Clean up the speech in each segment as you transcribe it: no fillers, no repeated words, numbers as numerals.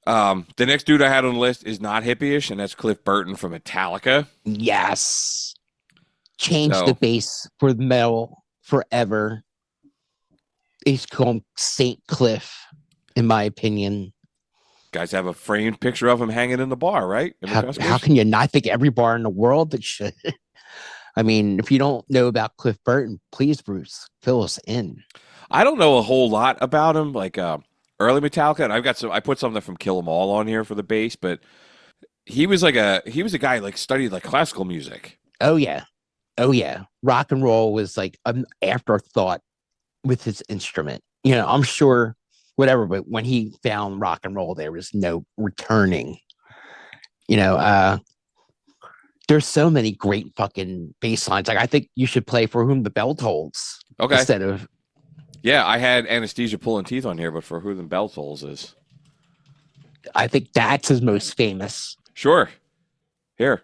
The next dude I had on the list is not hippie-ish, and that's Cliff Burton from Metallica. Yes. Change the So, base for the metal forever. He's called Saint Cliff, in my opinion. guys have a framed picture of him hanging in the bar, right? In the How Customers. can you not think every bar in the world that should? I mean, if you don't know about Cliff Burton, please, Bruce, fill us in. I don't know a whole lot about him, like early Metallica, and I've got some. I put something from Kill 'Em All on here for the bass, but he was a guy like studied like classical music. Oh yeah, oh yeah. Rock and roll was like an afterthought with his instrument. I'm sure whatever, but when he found rock and roll, there was no returning. You know, uh, there's so many great fucking bass lines. Like I think you should play For Whom the Bell Tolls Okay, instead of. yeah, I had Anesthesia Pulling Teeth on here, but for Who the Bell Tolls is I think that's his most famous. sure here.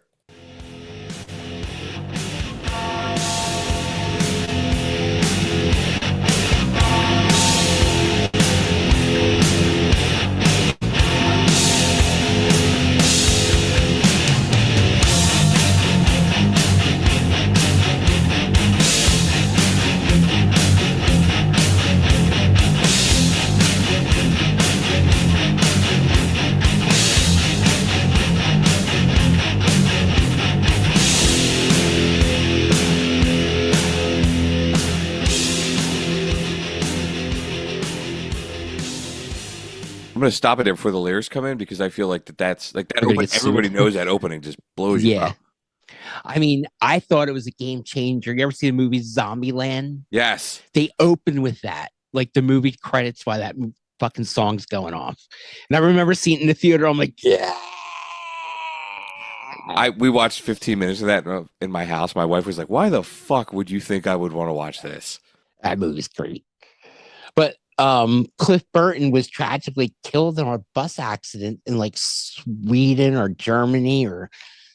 I'm gonna stop it there before the lyrics come in because I feel like that's like that We're gonna open. get sued. Everybody knows that opening just blows you Yeah, up. I mean, I thought it was a game changer. You ever see the movie Zombieland? Yes, They open with that, like the movie credits while that fucking song's going off. And I remember seeing it in the theater. I'm like, yeah, I we watched 15 minutes of that in my house. My wife was like, "Why the fuck would you think I would want to watch this?" that movie's great. But Cliff Burton was tragically killed in a bus accident in like Sweden or Germany or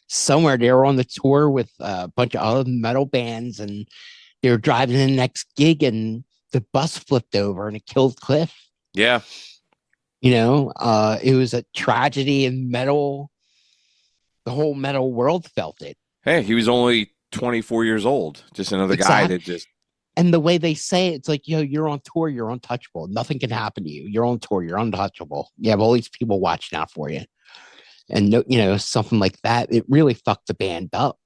somewhere. They were on the tour with a bunch of other metal bands, and they were driving to the next gig, and the bus flipped over and it killed Cliff. Yeah. It was a tragedy in metal. The whole metal world felt it. Hey, he was only 24 years old. Just another guy Exact. that just And the way they say it, it's like, you're on tour, you're untouchable. Nothing can happen to you. You're on tour, you're untouchable. You have all these people watching out for you. And something like that, it really fucked the band up.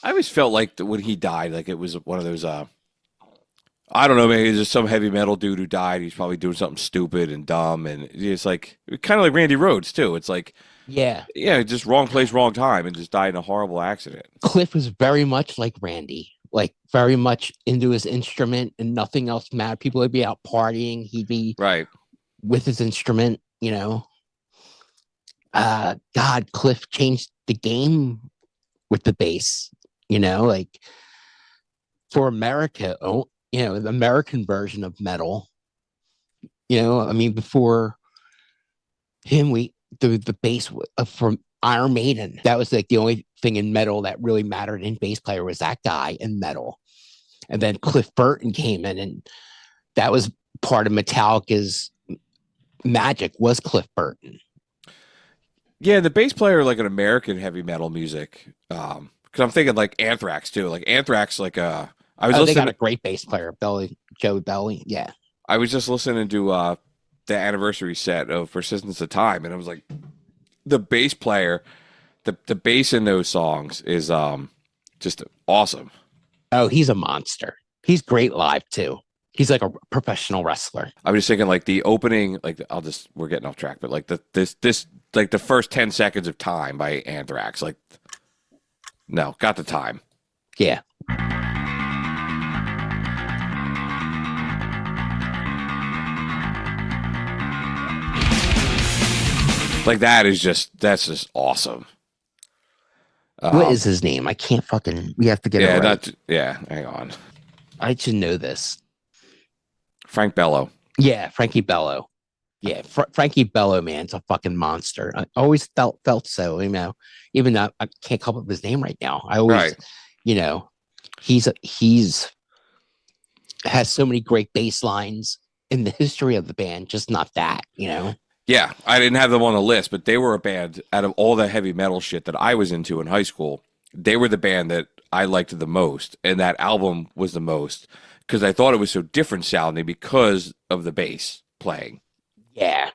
I always felt like when he died, like it was one of those I don't know, maybe it's just some heavy metal dude who died. He's probably doing something stupid and dumb and it's like kind of like Randy Rhoads too. It's like Yeah. yeah, just wrong place, wrong time and just died in a horrible accident. Cliff was very much like Randy, like very much into his instrument and nothing else mattered. People would be out partying, he'd be Right. with his instrument. God, Cliff changed the game with the bass, like for America, the American version of metal. I mean, before him, the bass from Iron Maiden. That was like the only thing in metal that really mattered in bass player was that guy in metal. And then Cliff Burton came in, and that was part of Metallica's magic was Cliff Burton. Yeah, the bass player like an American heavy metal music. Because I'm thinking like Anthrax too. Like Anthrax, like I was Oh, they got listening. a great bass player, Joe Belly. Yeah. I was just listening to the anniversary set of Persistence of Time, and I was like, the bass player, the bass in those songs is just awesome. Oh, he's a monster. He's great live too. He's like a professional wrestler. I was just thinking like the opening, like we're getting off track, but like this like the first 10 seconds of Time by Anthrax, like no, got the time. Yeah. Like that's just awesome. What Um, is his name? I can't fucking. We have to get it yeah, right. yeah. Hang on, I should know this. Frank Bello. Yeah, Frankie Bello. Yeah, Frankie Bello, man's a fucking monster. I always felt so. Even though I can't come up with his name right now. I always, Right. you know, he's has so many great bass lines in the history of the band. Just not that. Yeah, I didn't have them on the list, but they were a band out of all the heavy metal shit that I was into in high school. They were the band that I liked the most, and that album was the most because I thought it was so different sounding because of the bass playing. Yeah,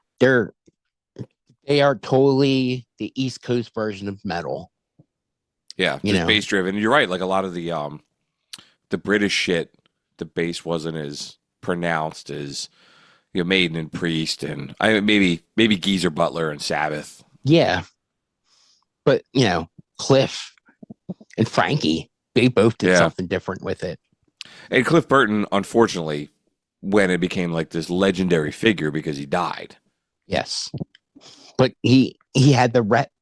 they are totally the East Coast version of metal. Yeah, You just know, bass driven. You're right. Like a lot of the British shit, the bass wasn't as pronounced as Maiden and Priest, and I maybe Geezer Butler and Sabbath. yeah, but Cliff and Frankie, they both did Yeah, something different with it. and Cliff Burton, unfortunately, when it became like this legendary figure because he died. Yes, but he had the rep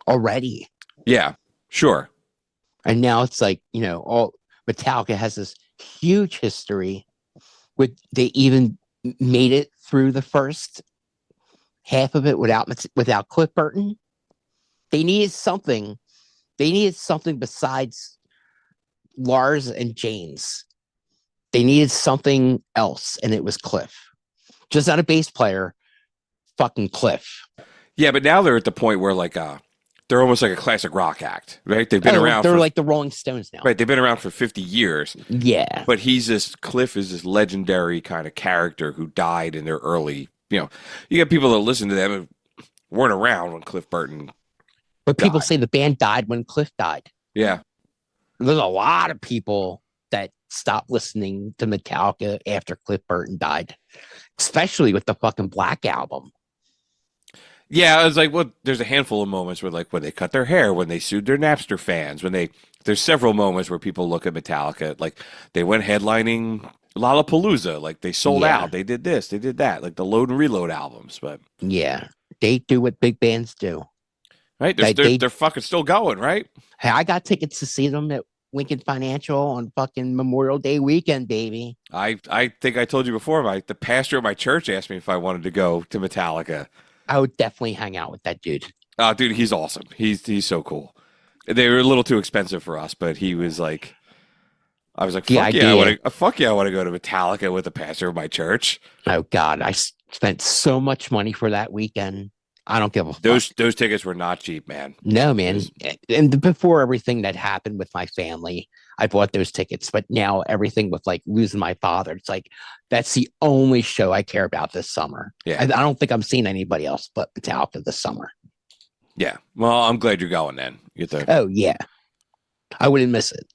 already, Yeah, sure. and now it's like all Metallica has this huge history with they even made it through the first half of it without Cliff Burton. They needed something. They needed something besides Lars and James. They needed something else, and it was Cliff. Just not a bass player, fucking Cliff. Yeah, but now they're at the point where like they're almost like a classic rock act, right? They've been Oh, around they're for like the Rolling Stones now. right, they've been around for 50 years. Yeah. But Cliff is this legendary kind of character who died in their early, you get people that listen to them and weren't around when Cliff Burton But people died. say the band died when Cliff died. Yeah. There's a lot of people that stopped listening to Metallica after Cliff Burton died, especially with the fucking Black album. Yeah, it's like well, there's a handful of moments where like when they cut their hair, when they sued their Napster fans, there's several moments where people look at Metallica like they went headlining Lollapalooza, like they sold Yeah. out, they did this, they did that, like the Load and Reload albums, but Yeah. They do what big bands do. right, they're fucking still going, right? Hey, I got tickets to see them at Lincoln Financial on fucking Memorial Day weekend, baby. I think I told you before, the pastor of my church asked me if I wanted to go to Metallica. I would definitely hang out with that dude. Oh, dude, he's awesome. He's so cool. They were a little too expensive for us, but he was like, I was like, The idea. fuck yeah, I want to go to Metallica with the pastor of my church. Oh God, I spent so much money for that weekend. I don't give a fuck. Those tickets were not cheap, man. No, man. And before everything that happened with my family, I bought those tickets. But now everything with like losing my father, it's like that's the only show I care about this summer. Yeah, I don't think I'm seeing anybody else but Metallica this summer. yeah. Well, I'm glad you're going then. You get the Oh yeah, I wouldn't miss it.